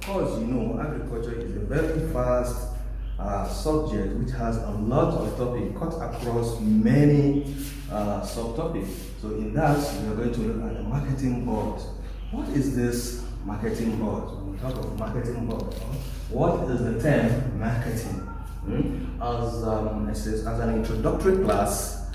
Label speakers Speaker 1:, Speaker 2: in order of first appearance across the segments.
Speaker 1: course, you know, agriculture is a very vast subject which has a lot of topics cut across many subtopics. So in that, we are going to look at the marketing board. What is this marketing board? When we talk of marketing board, what is the term marketing? As an introductory class,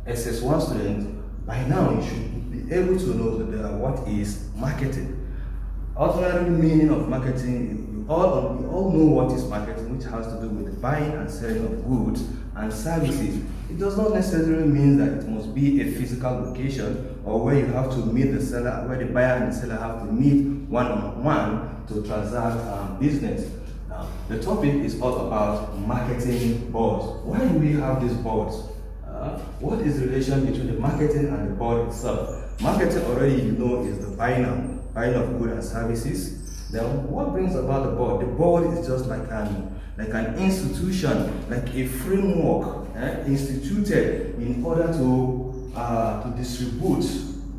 Speaker 1: SS1 student, by now you should be able to know that what is marketing. Ordinary meaning of marketing, we all know what is marketing, which has to do with buying and selling of goods and services. It does not necessarily mean that it must be a physical location or where you have to meet the seller, where the buyer and the seller have to meet one-on-one to transact business. Now, the topic is all about marketing boards. Why do we have these boards? What is the relation between the marketing and the board itself? Marketing already, you know, is the buying of goods and services. Then what brings about the board? The board is just like an institution, like a framework instituted in order to distribute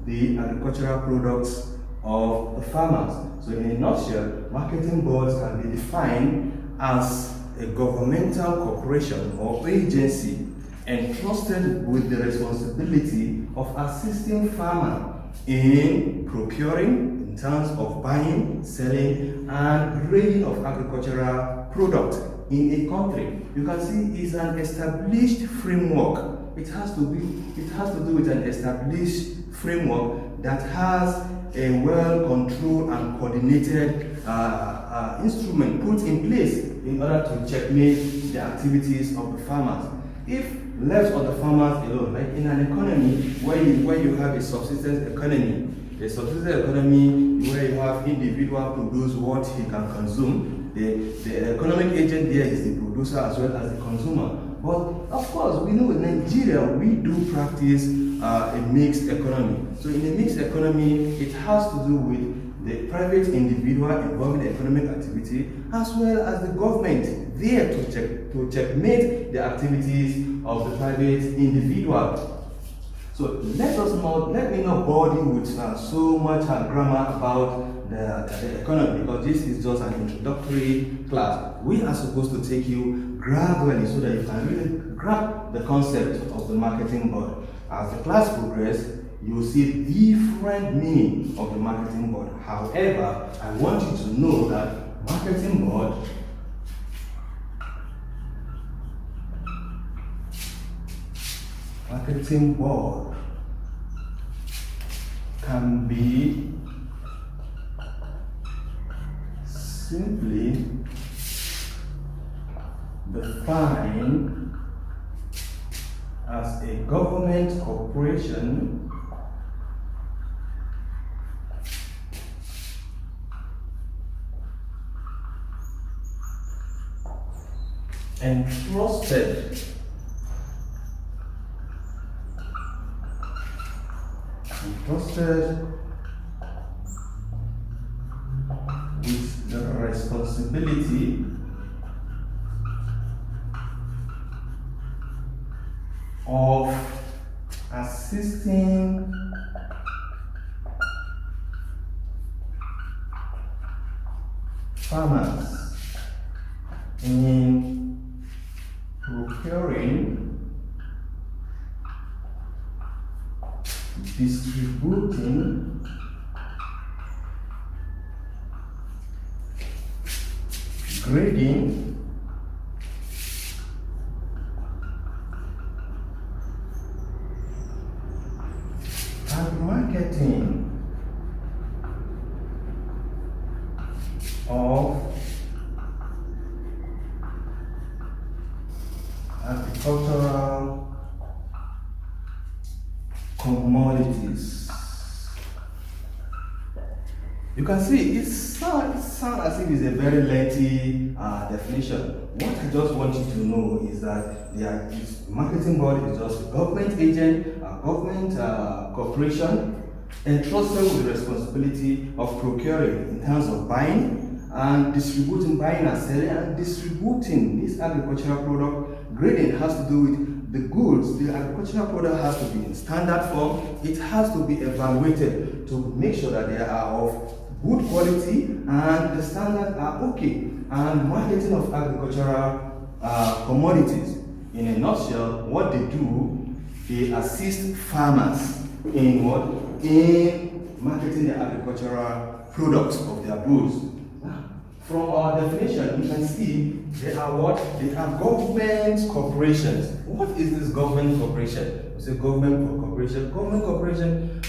Speaker 1: the agricultural products of the farmers. So in a nutshell, marketing boards can be defined as a governmental corporation or agency entrusted with the responsibility of assisting farmers in procuring, in terms of buying, selling, and grading of agricultural products in a country. You can see it's an established framework. It has to do with an established framework that has a well-controlled and coordinated instrument put in place in order to checkmate the activities of the farmers. If left on the farmers alone, like in an economy where you have a subsistence economy where you have individual produce what he can consume, the economic agent there is the producer as well as the consumer. But of course, we know in Nigeria we do practice a mixed economy. So in a mixed economy, it has to do with the private individual involved in economic activity as well as the government there to checkmate the activities of the private individual. So let me not bore you with so much grammar about the economy, because this is just an introductory class. We are supposed to take you gradually so that you can really grasp the concept of the marketing board. As the class progresses, you will see different meaning of the marketing board. However, I want you to know that marketing board can be simply defined as a government corporation entrusted with the responsibility of assisting farmers in procuring, distributing, grading, and marketing of agricultural commodities. You can see it sounds as if it's a very lengthy definition. What I just want you to know is that this marketing board is just a government agent, a government corporation entrusted with the responsibility of procuring in terms of buying and distributing, buying and selling and distributing this agricultural product. Grading has to do with the goods. The agricultural product has to be in standard form. It has to be evaluated to make sure that they are of good quality and the standards are okay. And marketing of agricultural commodities. In a nutshell, what they do, they assist farmers in what? In marketing the agricultural products of their goods. From our definition, you can see they are what? They are government corporations. What is this government corporation? You say government corporation. Government corporation,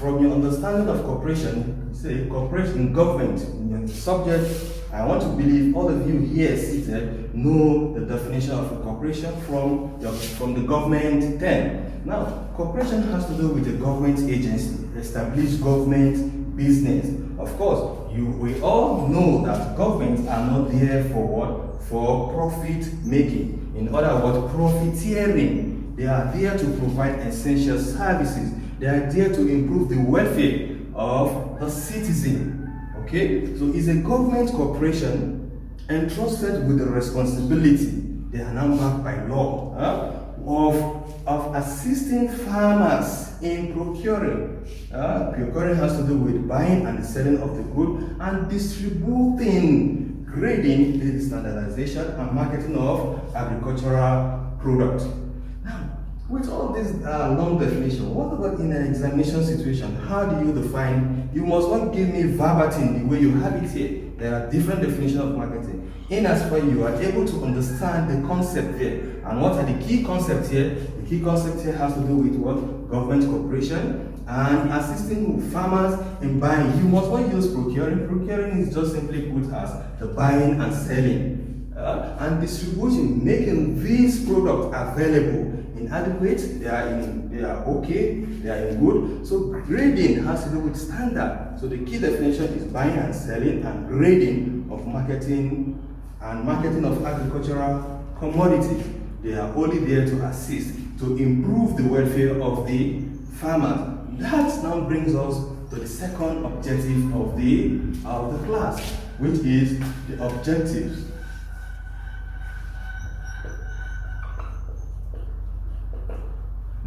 Speaker 1: from your understanding of corporation, you say corporation, government, in your subject. I want to believe all of you here seated know the definition of a corporation from the government term. Now, corporation has to do with a government agency, established government business. Of course, we all know that governments are not there for what? For profit making. In other words, profiteering. They are there to provide essential services. They are there to improve the welfare of the citizen. Okay, so it's a government corporation entrusted with the responsibility, they are now backed by law, of assisting farmers in procuring. Procuring has to do with buying and selling of the good and distributing, grading, the standardization and marketing of agricultural products. Now, with all this long definition, what about in an examination situation? How do you define? You must not give me verbatim the way you have it here. There are different definitions of marketing. In as far you are able to understand the concept here. And what are the key concepts here? The key concept here has to do with what? Government corporation and assisting farmers in buying. You must not use procuring. Procuring is just simply put as the buying and selling. And distribution, making these products available. Inadequate, they are okay, they are in good. So grading has to do with standard. So the key definition is buying and selling and grading of marketing of agricultural commodities. They are only there to assist, to improve the welfare of the farmers. That now brings us to the second objective of the class, which is the objectives.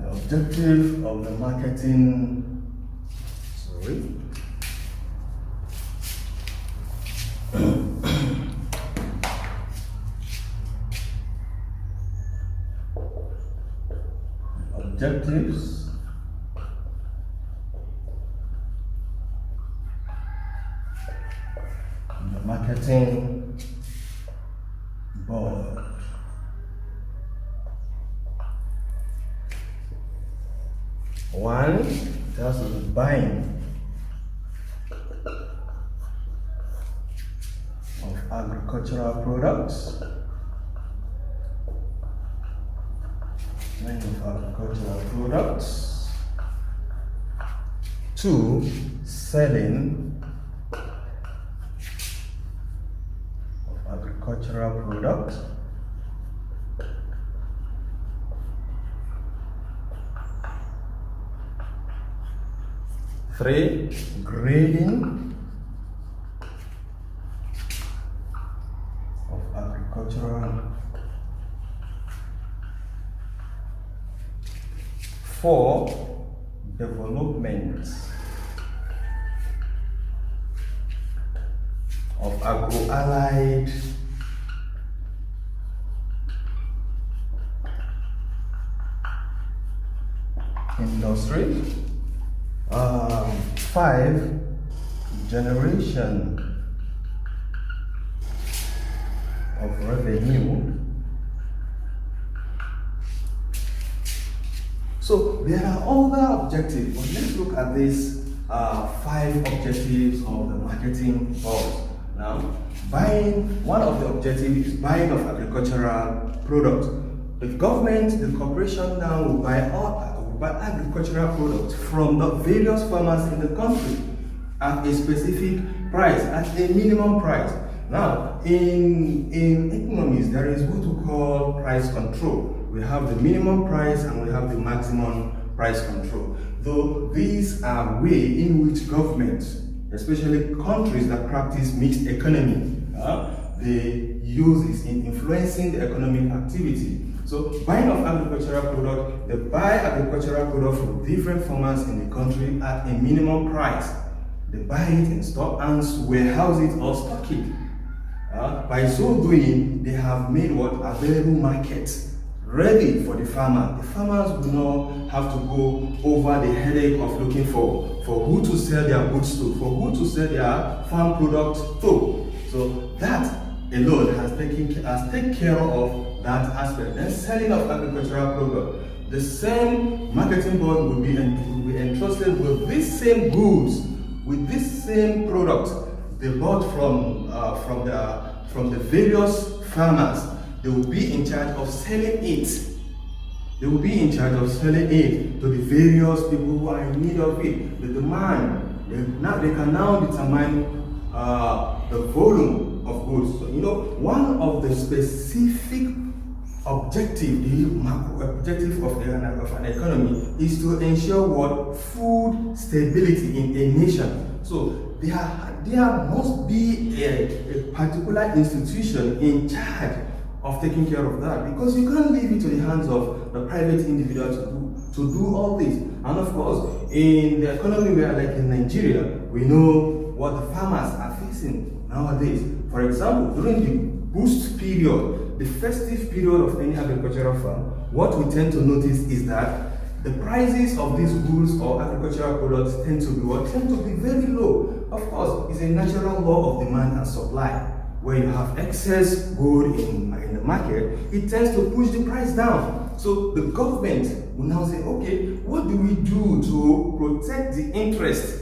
Speaker 1: Objective of the marketing, objectives of the marketing board. One, it has to do with buying of agricultural products. Buying of agricultural products. Two, selling of agricultural products. Three, grading of agricultural. Four, development of agro-allied industry. Five, generation of revenue. So there are other objectives, but let's look at these five objectives of the marketing board. Now, buying, one of the objectives is buying of agricultural products. The government, the corporation now will buy agricultural products from the various farmers in the country at a specific price, at a minimum price. Now, in economies, there is what we call price control. We have the minimum price and we have the maximum price control. Though these are ways in which governments, especially countries that practice mixed economy, they use this in influencing the economic activity. So buying of agricultural product, they buy agricultural product from different farmers in the country at a minimum price. They buy it in stock and warehouse it or stock it. By so doing, they have made what available markets ready for the farmer. The farmers will not have to go over the headache of looking for who to sell their goods to, for who to sell their farm products to. So that alone has taken care of that aspect. Then selling of agricultural products. The same marketing board will be entrusted with these same goods, with this same product they bought from the various farmers. They will be in charge of selling it. They will be in charge of selling it to the various people who are in need of it. The demand. They can now determine the volume of goods. So, one of the specific objective of an economy is to ensure what food stability in a nation. So there must be a particular institution in charge of taking care of that, because you can't leave it to the hands of the private individual to do all this. And of course, in the economy where, like in Nigeria, we know what the farmers are facing nowadays. For example, during the boost period, the festive period of any agricultural farm, what we tend to notice is that the prices of these goods or agricultural products tend to be very low. Of course, it's a natural law of demand and supply. Where you have excess gold in the market, it tends to push the price down. So the government will now say, okay, what do we do to protect the interest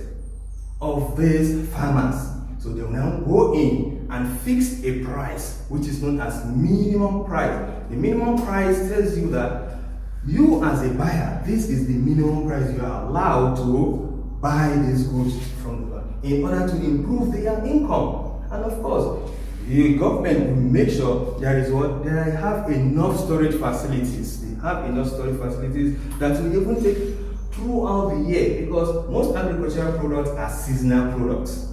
Speaker 1: of these farmers? So they will now go in and fix a price, which is known as minimum price. The minimum price tells you that you as a buyer, this is the minimum price you are allowed to buy these goods from the farm in order to improve their income. And of course, the government will make sure they have enough storage facilities. They have enough storage facilities that will even take throughout the year, because most agricultural products are seasonal products.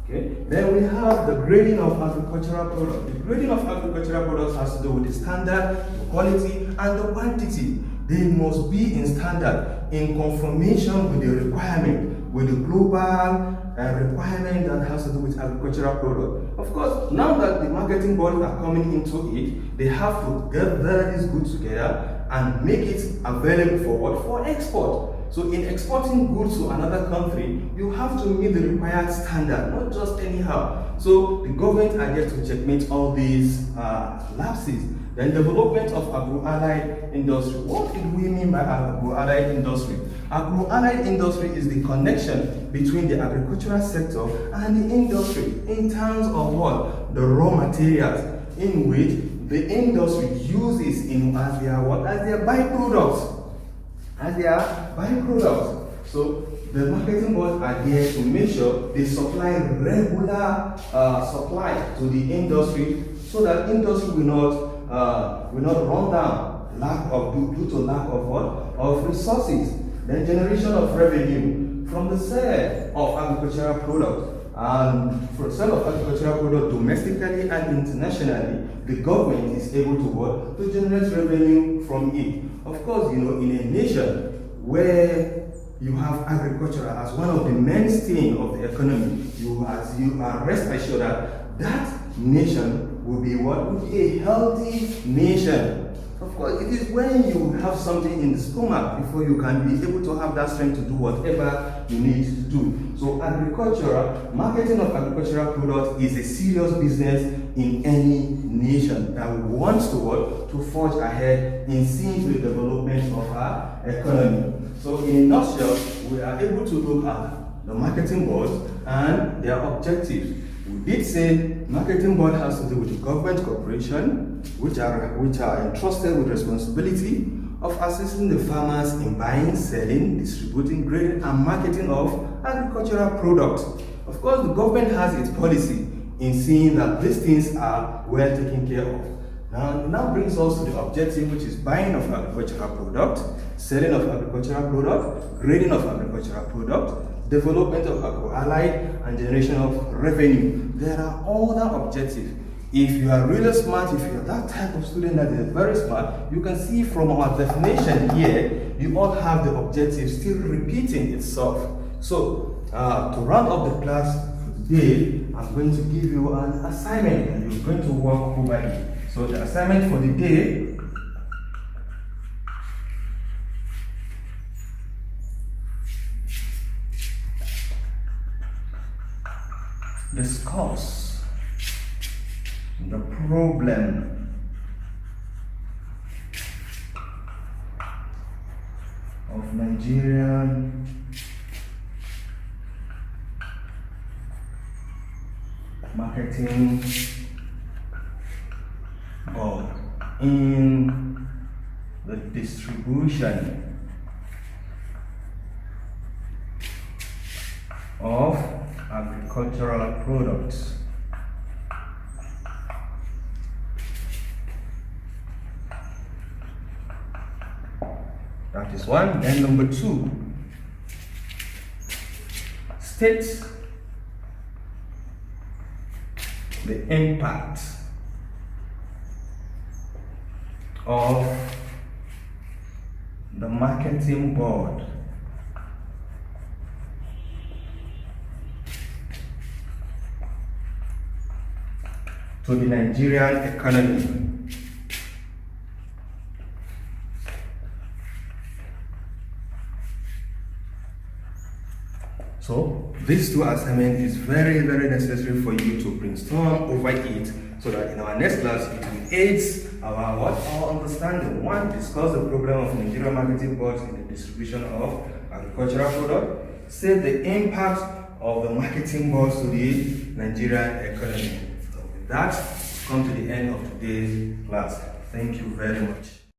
Speaker 1: Okay. Then we have the grading of agricultural products. The grading of agricultural products has to do with the standard, the quality, and the quantity. They must be in standard, in conformation with the requirement, with the global requirement that has to do with agricultural products. Of course, now that the marketing bodies are coming into it, they have to gather these goods together and make it available for what? For export. So in exporting goods to another country, you have to meet the required standard, not just anyhow. So the government are there to checkmate all these lapses. Then development of agro-allied industry. What do we mean by agro-allied industry? Agro-allied industry is the connection between the agricultural sector and the industry in terms of what? The raw materials in which the industry uses as their byproducts. So the marketing boards are there to make sure they supply regular supply to the industry, so that industry will not run down due to lack of what? Of resources. Then generation of revenue from the sale of agricultural products. And for sale of agricultural products domestically and internationally, the government is able to generate revenue from it. Of course, in a nation where you have agriculture as one of the mainstay of the economy, you are rest assured that nation will be a healthy nation. Of course, it is when you have something in the stomach before you can be able to have that strength to do whatever you need to do. So marketing of agricultural products is a serious business in any nation that wants to forge ahead in seeing to the development of our economy. So in a nutshell, we are able to look at the marketing boards and their objectives. We did say marketing board has to do with the government corporation, which are entrusted with responsibility of assisting the farmers in buying, selling, distributing, grading, and marketing of agricultural products. Of course, the government has its policy in seeing that these things are well taken care of. Now brings us to the objective, which is buying of agricultural product, selling of agricultural product, grading of agricultural product, development of agro-allied, and generation of revenue. There are other objectives. If you are really smart, if you are that type of student that is very smart, you can see from our definition here, you all have the objective still repeating itself. So to round up the class for today, I'm going to give you an assignment and you're going to work over it. So the assignment for the day discuss the problem of Nigerian marketing board in the distribution of agricultural products. That is one. Then number two, state the impact of the marketing board to the Nigerian economy. So these two assignments is very necessary for you to brainstorm over it, so that in our next class it will aid our understanding. One, discuss the problem of Nigerian marketing boards in the distribution of agricultural products. Say the impact of the marketing boards to the Nigerian economy. So with that, we come to the end of today's class. Thank you very much.